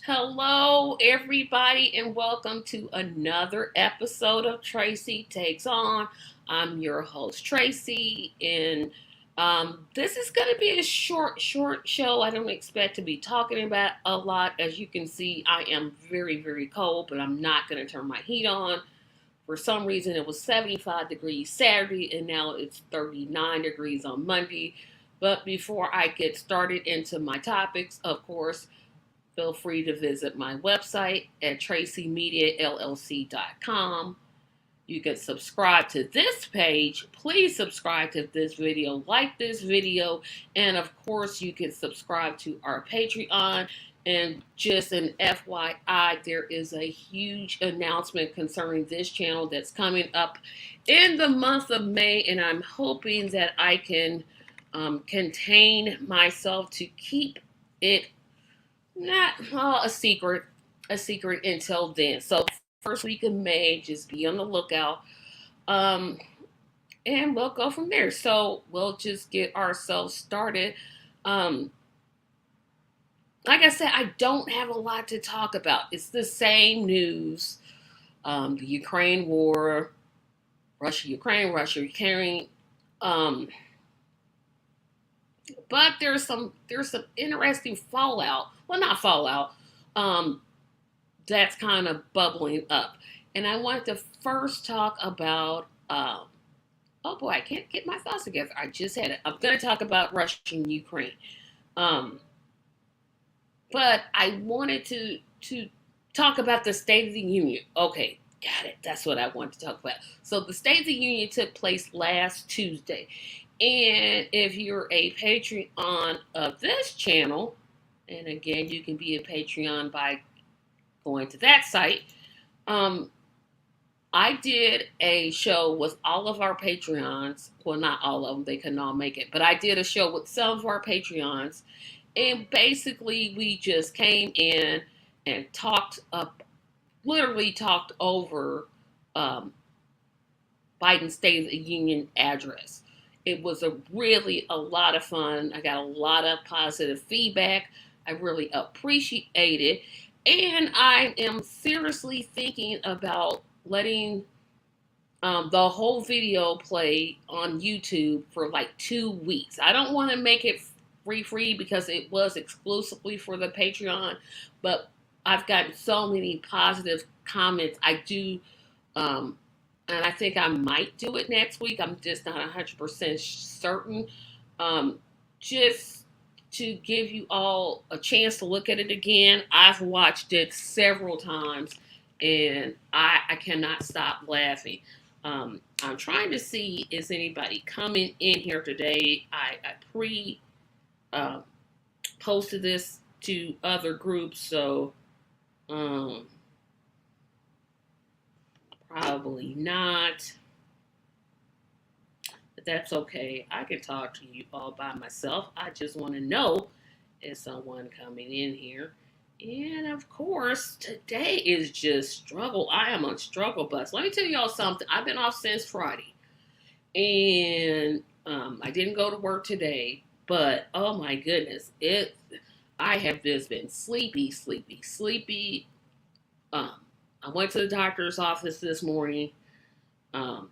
Hello, everybody, and welcome to another episode of Tracy Takes On. I'm your host, Tracy, and this is going to be a short show. I don't expect to be talking about a lot. As you can see, I am very cold, but I'm not going to turn my heat on. For some reason, it was 75 degrees Saturday, and now it's 39 degrees on Monday. But before I get started into my topics, of course, feel free to visit my website at tracymediallc.com. You can subscribe to this page. Please subscribe to this video, like this video, and of course, you can subscribe to our Patreon. And just an FYI, there is a huge announcement concerning this channel that's coming up in the month of May, and I'm hoping that I can contain myself to keep it not a secret until then. So first week of May, just be on the lookout. Um, and we'll go from there. So we'll just get ourselves started. Um, like I said, I don't have a lot to talk about. It's the same news. The Ukraine war, Russia-Ukraine. Um, but there's some interesting fallout. Well, not fallout. Um, that's kind of bubbling up. And I wanted to first talk about, oh boy, I can't get my thoughts together. I just had it. I'm going to talk about Russia and Ukraine. Um, but I wanted to talk about the State of the Union. Okay, got it. That's what I wanted to talk about. So the State of the Union took place last Tuesday. And if you're a Patreon of this channel, and again, you can be a Patreon by going to that site. I did a show with all of our Patreons. Well, not all of them, they couldn't all make it, but I did a show with some of our Patreons. And basically, we just came in and literally talked over Biden's State of the Union address. It was a lot of fun. I got a lot of positive feedback. I really appreciate it. And I am seriously thinking about letting the whole video play on YouTube for like 2 weeks. I don't want to make it free because it was exclusively for the Patreon, but I've gotten so many positive comments. I do, and I think I might do it next week. I'm just not 100% certain. Just to give you all a chance to look at it again. I've watched it several times and I cannot stop laughing. I'm trying to see is anybody coming in here today. I posted this to other groups, so probably not. But that's okay. I can talk to you all by myself. I just want to know is someone coming in here. And of course, today is just struggle. I am on struggle bus. Let me tell y'all something. I've been off since Friday. And I didn't go to work today. But oh my goodness, I have just been sleepy. I went to the doctor's office this morning. Um,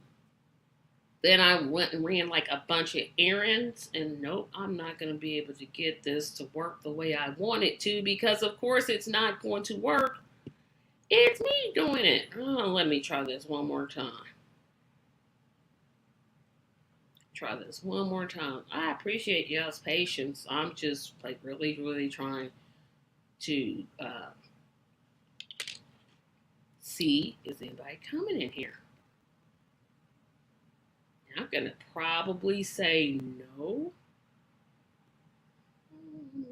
then I went and ran like a bunch of errands, and nope, I'm not going to be able to get this to work the way I want it to because, of course, it's not going to work. It's me doing it. Oh, let me try this one more time. I appreciate y'all's patience. I'm just like really trying to see is anybody coming in here. I'm going to probably say no.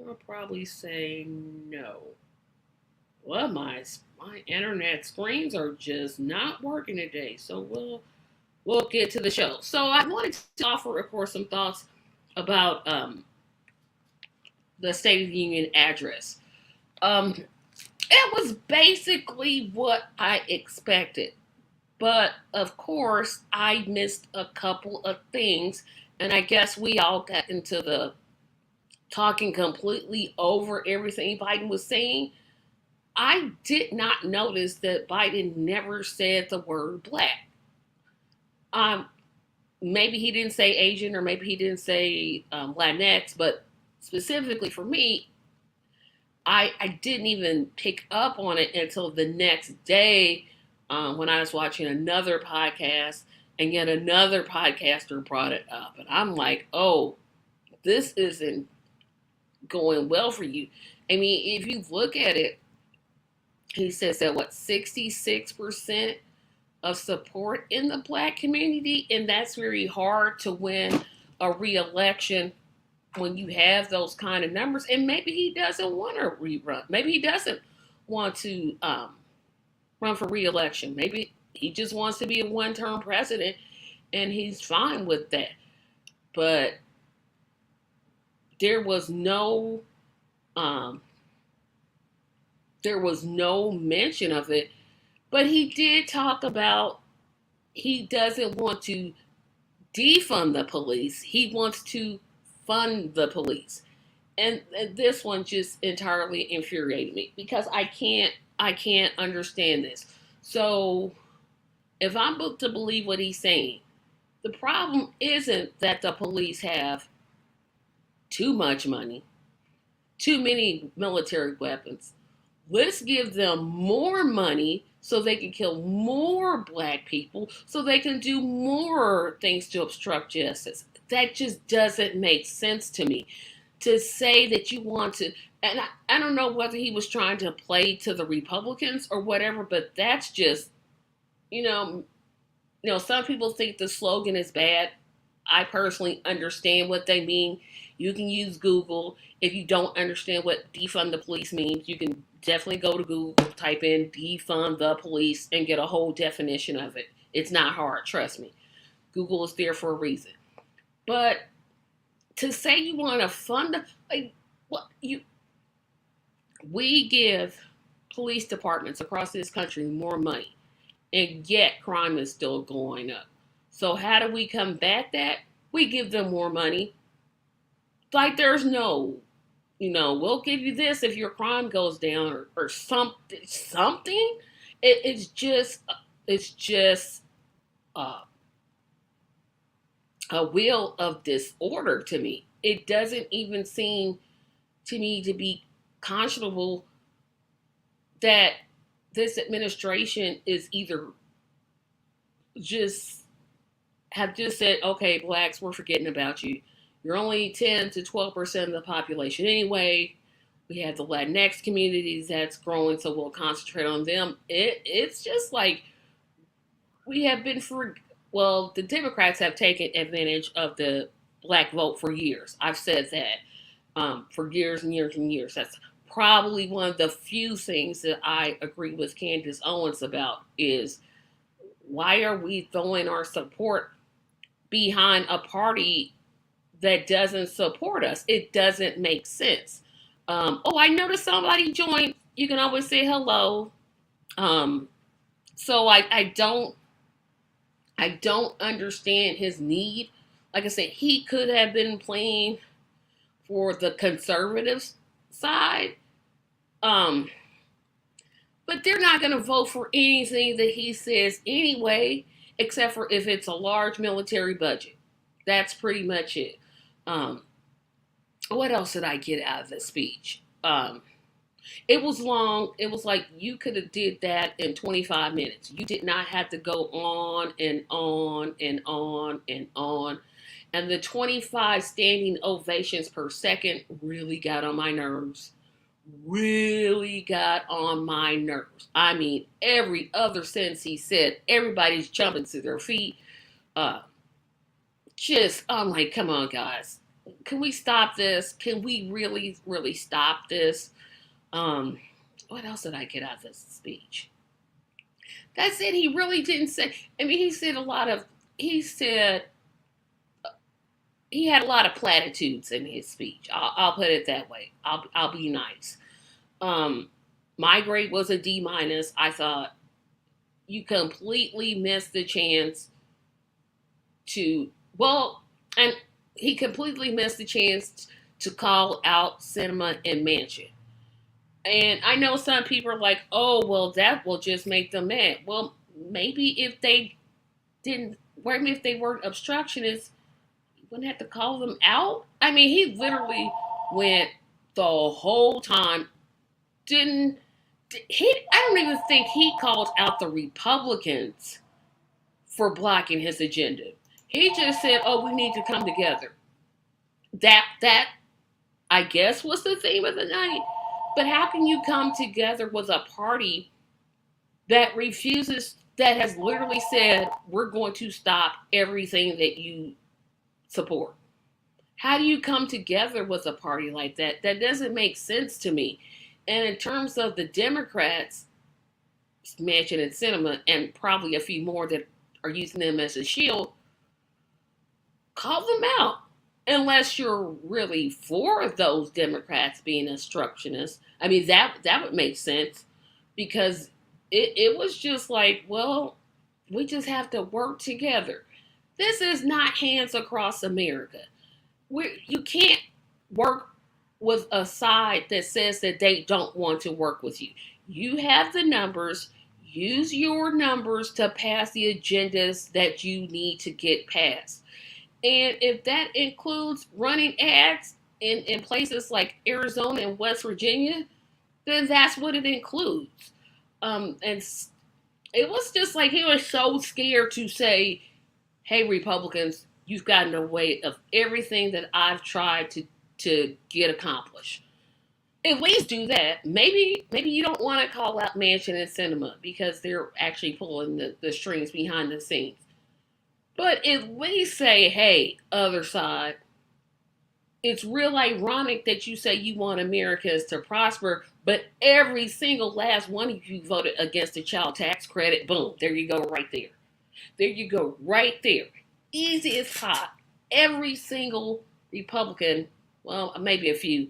I'll probably say no. Well, my internet screens are just not working today, so we'll get to the show. So I wanted to offer, of course, some thoughts about the State of the Union address. It was basically what I expected. But of course, I missed a couple of things, and I guess we all got into the talking completely over everything Biden was saying. I did not notice that Biden never said the word black. Um, Maybe he didn't say Asian, or maybe he didn't say Latinx, but specifically for me, I didn't even pick up on it until the next day when I was watching another podcast, and yet another podcaster brought it up. And I'm like, oh, this isn't going well for you. I mean, if you look at it, he says that 66% of support in the black community, and that's very hard to win a re-election when you have those kind of numbers. And maybe he doesn't want to rerun. Maybe he doesn't want to run for re-election. Maybe he just wants to be a one-term president, and he's fine with that. But there was no mention of it. But he did talk about he doesn't want to defund the police. He wants to fund the police. And this one just entirely infuriated me because I can't understand this. So if I'm to believe what he's saying, the problem isn't that the police have too much money, too many military weapons. Let's give them more money so they can kill more black people, so they can do more things to obstruct justice. That just doesn't make sense to me. To say that you want to, and I don't know whether he was trying to play to the Republicans or whatever, but that's just, some people think the slogan is bad. I personally understand what they mean. You can use Google. If you don't understand what defund the police means, you can definitely go to Google, type in defund the police, and get a whole definition of it. It's not hard, trust me. Google is there for a reason. But to say you want to fund, we give police departments across this country more money, and yet crime is still going up. So how do we combat that? We give them more money. Like there's no, we'll give you this if your crime goes down or something. It's just a wheel of disorder to me. It doesn't even seem to me to be conscionable that this administration is either have just said, okay, blacks, we're forgetting about you. You're only 10 to 12% of the population anyway. We have the Latinx communities that's growing, so we'll concentrate on them. It's just like we have been the Democrats have taken advantage of the black vote for years. I've said that for years and years and years. That's probably one of the few things that I agree with Candace Owens about is why are we throwing our support behind a party that doesn't support us? It doesn't make sense. I noticed somebody joined. You can always say hello. So I don't understand his need. Like I said, he could have been playing for the conservative side. But they're not going to vote for anything that he says anyway, except for if it's a large military budget. That's pretty much it. What else did I get out of the speech? It was long. It was like you could have did that in 25 minutes. You did not have to go on and on and on and on. And the 25 standing ovations per second really got on my nerves. Really got on my nerves. I mean, every other sentence he said, everybody's jumping to their feet. I'm like, come on, guys. Can we stop this? Can we really, really stop this? What else did I get out of this speech? That's it. He really didn't say, he had a lot of platitudes in his speech. I'll put it that way. I'll be nice. My grade was a D-. I thought you completely missed the chance and he completely missed the chance to call out Sinema and Manchin. And I know some people are like, oh, well, that will just make them mad. Well, maybe if they didn't, maybe if they weren't obstructionists, you wouldn't have to call them out. I mean, he literally went the whole time, didn't, I don't even think he called out the Republicans for blocking his agenda. He just said, oh, we need to come together. That I guess was the theme of the night. But how can you come together with a party that refuses, that has literally said, we're going to stop everything that you support? How do you come together with a party like that? That doesn't make sense to me. And in terms of the Democrats, Manchin and Sinema, and probably a few more that are using them as a shield, call them out. Unless you're really for those Democrats being obstructionists. I mean, that would make sense, because it was just like, well, we just have to work together. This is not Hands Across America. You can't work with a side that says that they don't want to work with you. You have the numbers. Use your numbers to pass the agendas that you need to get passed. And if that includes running ads in places like Arizona and West Virginia, then that's what it includes. And it was just like he was so scared to say, hey, Republicans, you've gotten in the way of everything that I've tried to get accomplished. At least do that. Maybe you don't want to call out Manchin and Sinema because they're actually pulling the strings behind the scenes. But at least say, hey, other side, it's real ironic that you say you want Americans to prosper, but every single last one of you voted against the child tax credit. Boom, there you go right there. There you go right there. Easy as pie. Every single Republican, well, maybe a few,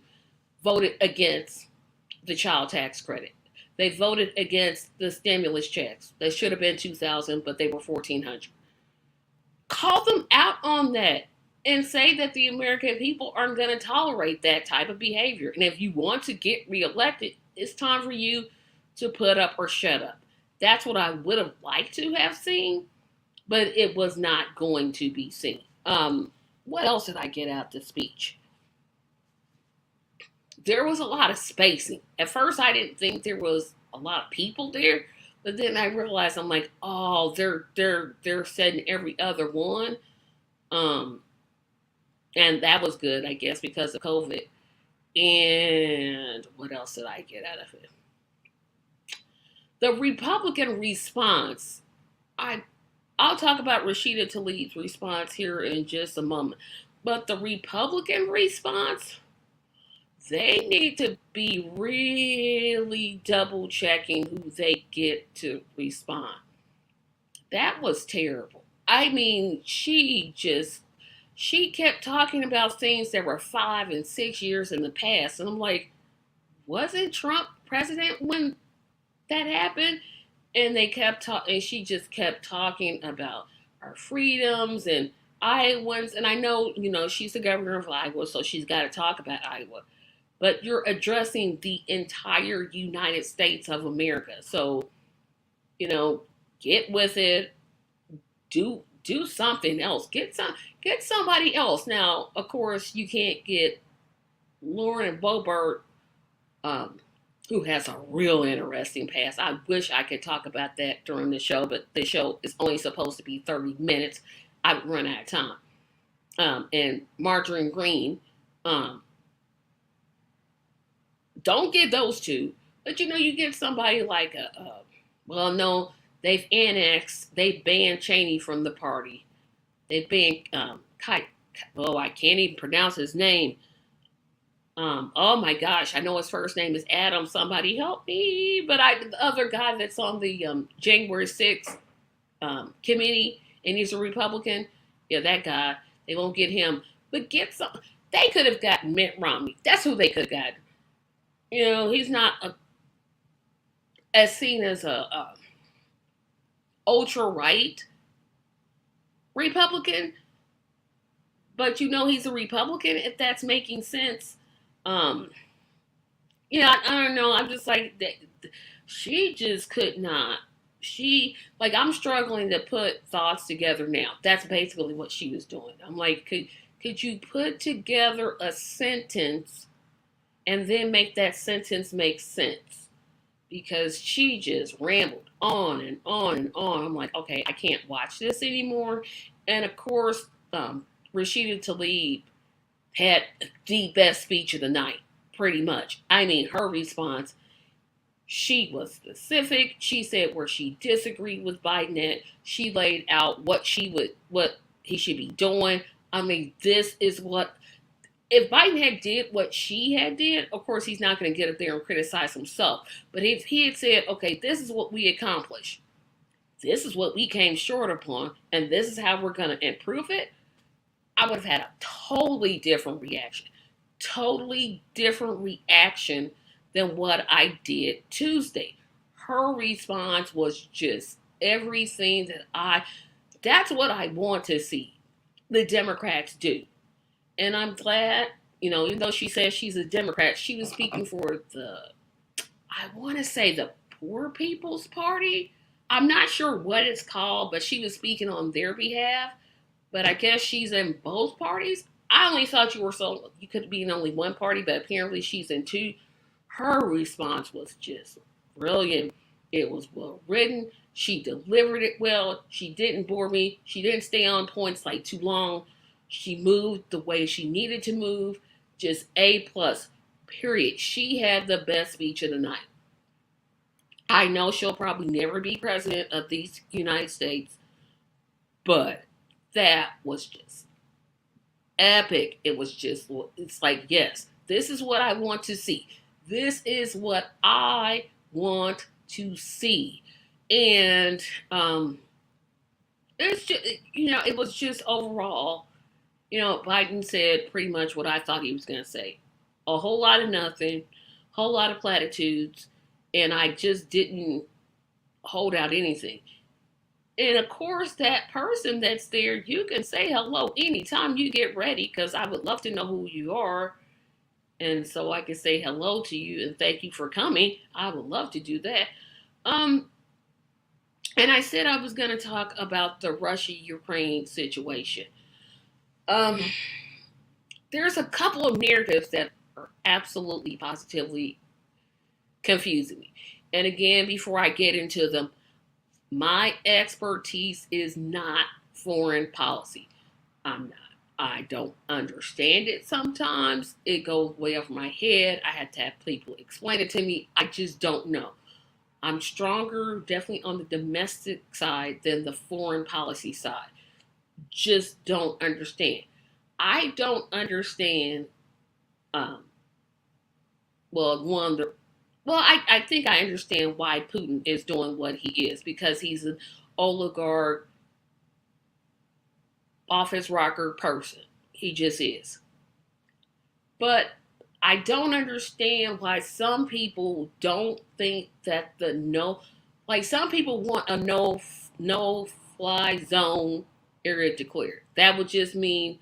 voted against the child tax credit. They voted against the stimulus checks. They should have been $2,000, but they were $1,400. Call them out on that and say that the American people aren't going to tolerate that type of behavior. And if you want to get reelected, it's time for you to put up or shut up. That's what I would have liked to have seen, but it was not going to be seen. What else did I get out the speech? There was a lot of spacing. At first, I didn't think there was a lot of people there. But then I realized, I'm like, oh, they're setting every other one. And that was good, I guess, because of COVID. And what else did I get out of it? The Republican response. I'll talk about Rashida Tlaib's response here in just a moment. But the Republican response, they need to be really double checking who they get to respond. That was terrible. I mean, she kept talking about things that were 5 and 6 years in the past. And I'm like, wasn't Trump president when that happened? And they kept talking, and she just kept talking about our freedoms and Iowans. And I know, she's the governor of Iowa, so she's got to talk about Iowa. But you're addressing the entire United States of America. So, get with it. Do something else. Get somebody else. Now, of course, you can't get Lauren Boebert, who has a real interesting past. I wish I could talk about that during the show, but the show is only supposed to be 30 minutes. I would run out of time. And Marjorie Greene, don't get those two, but you get somebody like no, they've banned Cheney from the party. They've banned I can't even pronounce his name. Oh my gosh, I know his first name is Adam. Somebody help me! But the other guy that's on the January 6th committee, and he's a Republican. Yeah, that guy. They won't get him, but get some. They could have gotten Mitt Romney. That's who they could have gotten. He's not as seen as a ultra right Republican, but he's a Republican, if that's making sense. Yeah, I don't know. I'm just like that. She just could not. She like I'm struggling to put thoughts together now. That's basically what she was doing. I'm like, could you put together a sentence and then make that sentence make sense? Because she just rambled on and on and on. I'm like, okay, I can't watch this anymore. And of course, Rashida Tlaib had the best speech of the night, pretty much. I mean, her response, she was specific. She said where she disagreed with Biden at. She laid out what he should be doing. I mean, this is what if Biden had did what she had did, of course he's not going to get up there and criticize himself. But if he had said, okay, this is what we accomplished, this is what we came short upon, and this is how we're going to improve it, I would have had a totally different reaction. Totally different reaction than what I did Tuesday. Her response was just everything that's what I want to see the Democrats do. And I'm glad, even though she says she's a Democrat, she was speaking for I want to say the Poor People's Party. I'm not sure what it's called, but she was speaking on their behalf. But I guess she's in both parties. I only thought you could be in only one party, but apparently she's in two. Her response was just brilliant. It was well written. She delivered it well. She didn't bore me. She didn't stay on points like too long. She moved the way she needed to move. Just A plus. Period. She had the best speech of the night. I know she'll probably never be president of the United States, but that was just epic. It's like, yes, this is what I want to see. This is what I want to see. And it's just, it was just overall, Biden said pretty much what I thought he was going to say. A whole lot of nothing, whole lot of platitudes, and I just didn't hold out anything. And of course, that person that's there, you can say hello anytime you get ready because I would love to know who you are. And so I can say hello to you and thank you for coming. I would love to do that. Um, and I said I was going to talk about the Russia-Ukraine situation. Um, there's a couple of narratives that are absolutely positively confusing me. And again, before I get into them, my expertise is not foreign policy. I'm not. I don't understand it sometimes. It goes way over my head. I had to have people explain it to me. I just don't know. I'm stronger definitely on the domestic side than the foreign policy side. Just don't understand. I don't understand. Um, well, one, I think I understand why Putin is doing what he is because he's an oligarch, office rocker person. He just is. But I don't understand why some people don't think that some people want a no fly zone area declared. That would just mean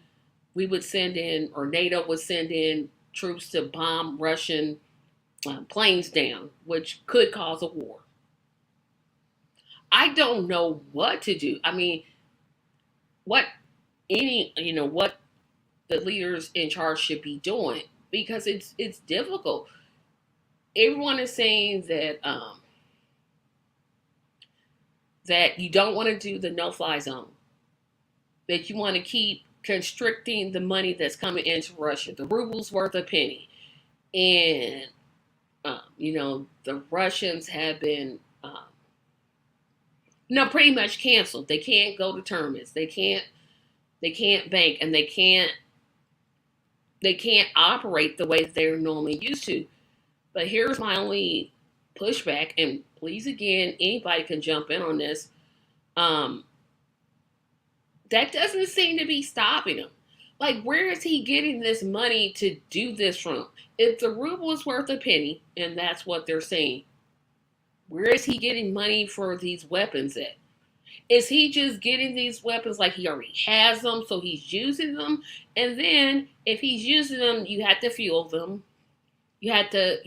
we would send in, or NATO would send in troops to bomb Russian planes down, which could cause a war. I don't know what to do. I mean, what what the leaders in charge should be doing because it's difficult. Everyone is saying that you don't want to do the no-fly zone, that you want to keep constricting the money that's coming into Russia. The ruble's worth a penny, and the Russians have been pretty much canceled. They can't go to tournaments. They can't bank, and they can't operate the way they're normally used to. But here's my only pushback, and please again, anybody can jump in on this. That doesn't seem to be stopping him. Like, where is he getting this money to do this from? If the ruble is worth a penny, and that's what they're saying, where is he getting money for these weapons at? Is he just getting these weapons like he already has them, so he's using them? And then, if he's using them, you have to fuel them. You had to,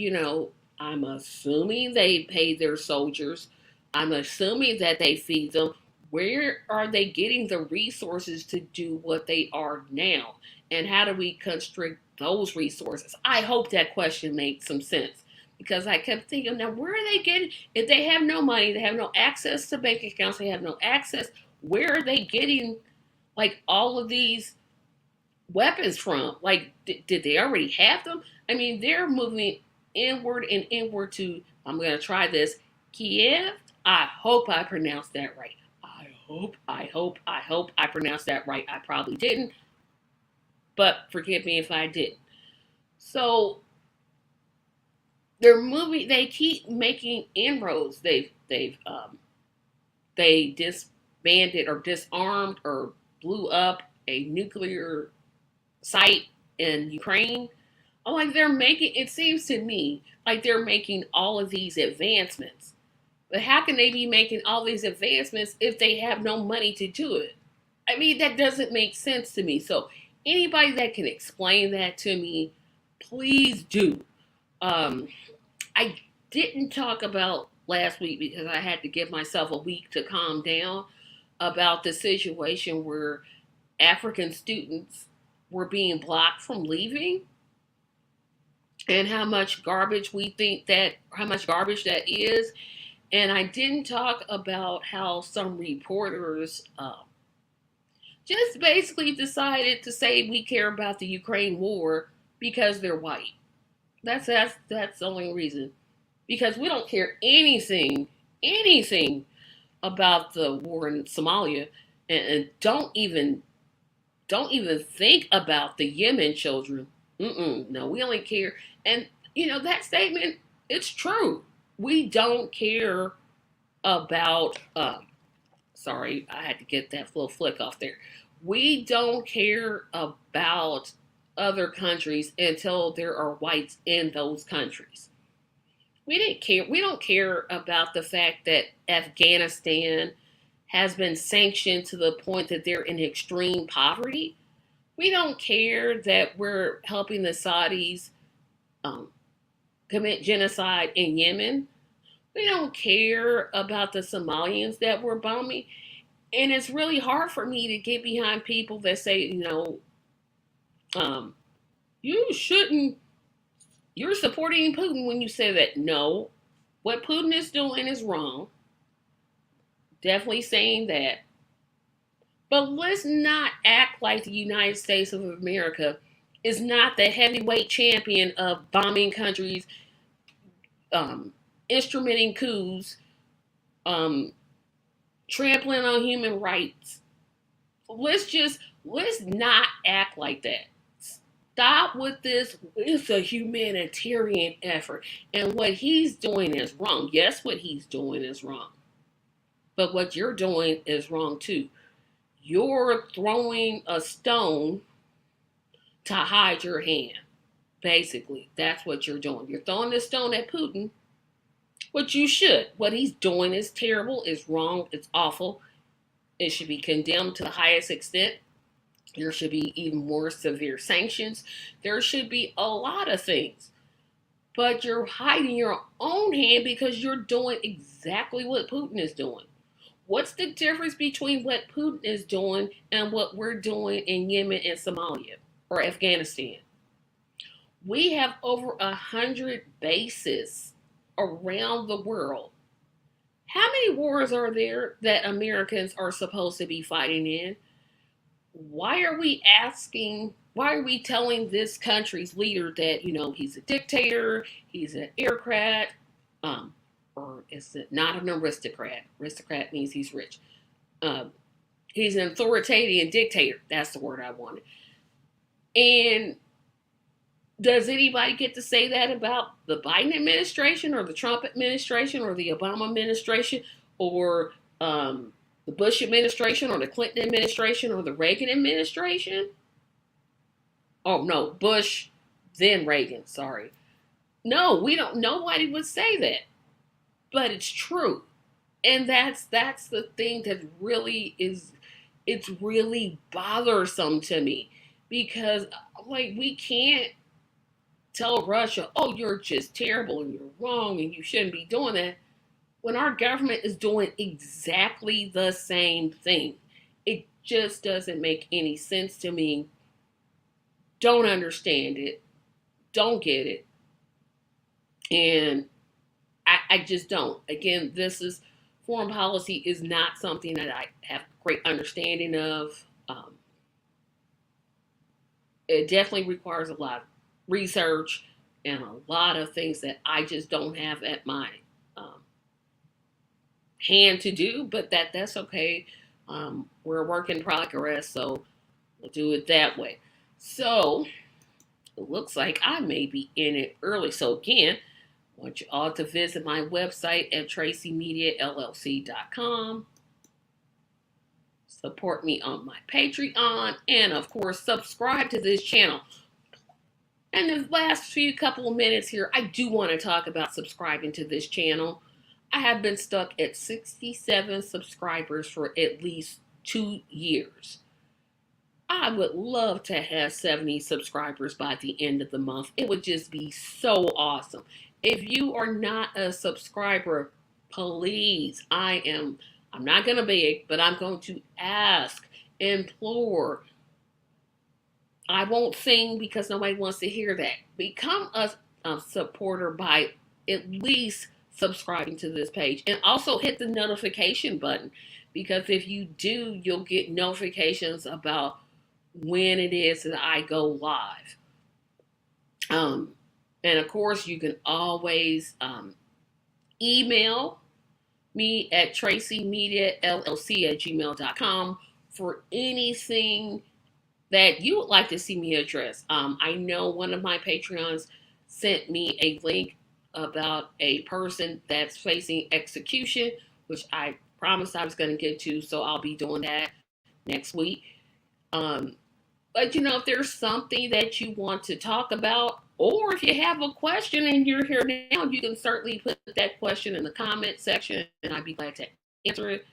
I'm assuming they pay their soldiers. I'm assuming that they feed them. Where are they getting the resources to do what they are now? And how do we constrict those resources? I hope that question makes some sense because I kept thinking, now where are they getting? If they have no money, they have no access to bank accounts, they have no access. Where are they getting like all of these weapons from? Like, did they already have them? I mean, they're moving inward and inward to, I'm going to try this, Kiev. I hope I pronounced that right. I hope I pronounced that right. I probably didn't, but forgive me if I did. So they're moving. They keep making inroads. They disbanded or disarmed or blew up a nuclear site in Ukraine. I'm like, they're making, it seems to me like they're making all of these advancements. But how can they be making all these advancements if they have no money to do it? I mean, that doesn't make sense to me. So, anybody that can explain that to me, please do. Um, I didn't talk about last week because I had to give myself a week to calm down about the situation where African students were being blocked from leaving and how much garbage that is. And I didn't talk about how some reporters just basically decided to say we care about the Ukraine war because they're white. That's the only reason. Because we don't care anything about the war in Somalia, and don't even think about the Yemen children. No, we only care. And that statement, it's true. We don't care about. Sorry, I had to get that little flick off there. We don't care about other countries until there are whites in those countries. We didn't care. We don't care about the fact that Afghanistan has been sanctioned to the point that they're in extreme poverty. We don't care that we're helping the Saudis commit genocide in Yemen. We don't care about the Somalians that we're bombing. And it's really hard for me to get behind people that say, you shouldn't, you're supporting Putin when you say that. No, what Putin is doing is wrong. Definitely saying that. But let's not act like the United States of America is not the heavyweight champion of bombing countries, instrumenting coups, trampling on human rights. Let's not act like that. Stop with this. It's a humanitarian effort. And what he's doing is wrong. Yes, what he's doing is wrong. But what you're doing is wrong too. You're throwing a stone to hide your hand. Basically, that's what you're doing. You're throwing this stone at Putin, which you should. What he's doing is terrible, it's wrong, it's awful. It should be condemned to the highest extent. There should be even more severe sanctions. There should be a lot of things. But you're hiding your own hand because you're doing exactly what Putin is doing. What's the difference between what Putin is doing and what we're doing in Yemen and Somalia or Afghanistan? We have over 100 bases around the world. How many wars are there that Americans are supposed to be fighting in? Why are we telling this country's leader that, he's a dictator, he's an aristocrat, or is it not an aristocrat? Aristocrat means he's rich. He's an authoritarian dictator. That's the word I wanted. And does anybody get to say that about the Biden administration or the Trump administration or the Obama administration or the Bush administration or the Clinton administration or the Reagan administration? Oh, no, Bush, then Reagan, sorry. No, we don't. Nobody would say that. But it's true. And that's the thing that really is, it's really bothersome to me. Because, we can't tell Russia, oh, you're just terrible and you're wrong and you shouldn't be doing that, when our government is doing exactly the same thing. It just doesn't make any sense to me. Don't understand it. Don't get it. And I just don't. Again, this is foreign policy is not something that I have great understanding of. It definitely requires a lot of research and a lot of things that I just don't have at my hand to do, but that's okay. We're a work in progress, so we'll do it that way. So it looks like I may be in it early. So again, I want you all to visit my website at tracymediallc.com. Support me on my Patreon, and of course, subscribe to this channel. And the last few couple of minutes here, I do want to talk about subscribing to this channel. I have been stuck at 67 subscribers for at least 2 years. I would love to have 70 subscribers by the end of the month. It would just be so awesome. If you are not a subscriber, please, I'm not going to beg, but I'm going to ask, implore. I won't sing because nobody wants to hear that. Become a supporter by at least subscribing to this page, and also hit the notification button, because if you do, you'll get notifications about when it is that I go live. And of course, you can always email me at tracymediallc@gmail.com for anything that you would like to see me address. I know one of my Patreons sent me a link about a person that's facing execution, which I promised I was going to get to, so I'll be doing that next week. But if there's something that you want to talk about, or if you have a question and you're here now, you can certainly put that question in the comment section, and I'd be glad to answer it.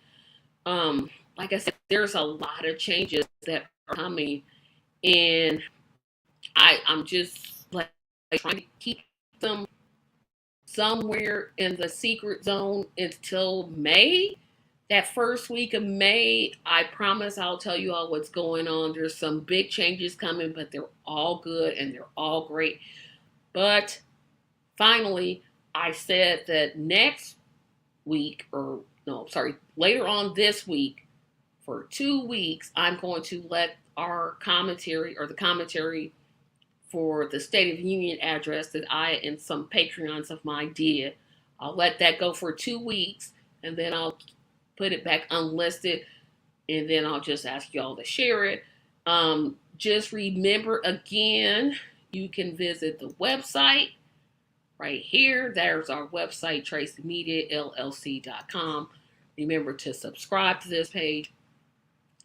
Like I said, there's a lot of changes that are coming, and I'm just trying to keep them somewhere in the secret zone until May. That first week of May, I promise I'll tell you all what's going on. There's some big changes coming, but they're all good and they're all great. But finally, I said that next week, later on this week, for 2 weeks, I'm going to let our commentary, or the commentary for the State of the Union address that I and some Patreons of mine did, I'll let that go for 2 weeks, and then I'll put it back unlisted, and then I'll just ask y'all to share it. Just remember, again, you can visit the website right here. There's our website, tracymediallc.com. Remember to subscribe to this page.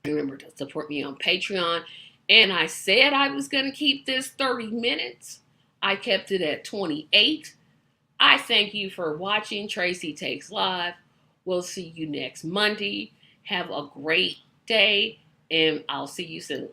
Remember to support me on Patreon. And I said I was going to keep this 30 minutes. I kept it at 28. I thank you for watching Tracy Takes Live. We'll see you next Monday. Have a great day, and I'll see you soon.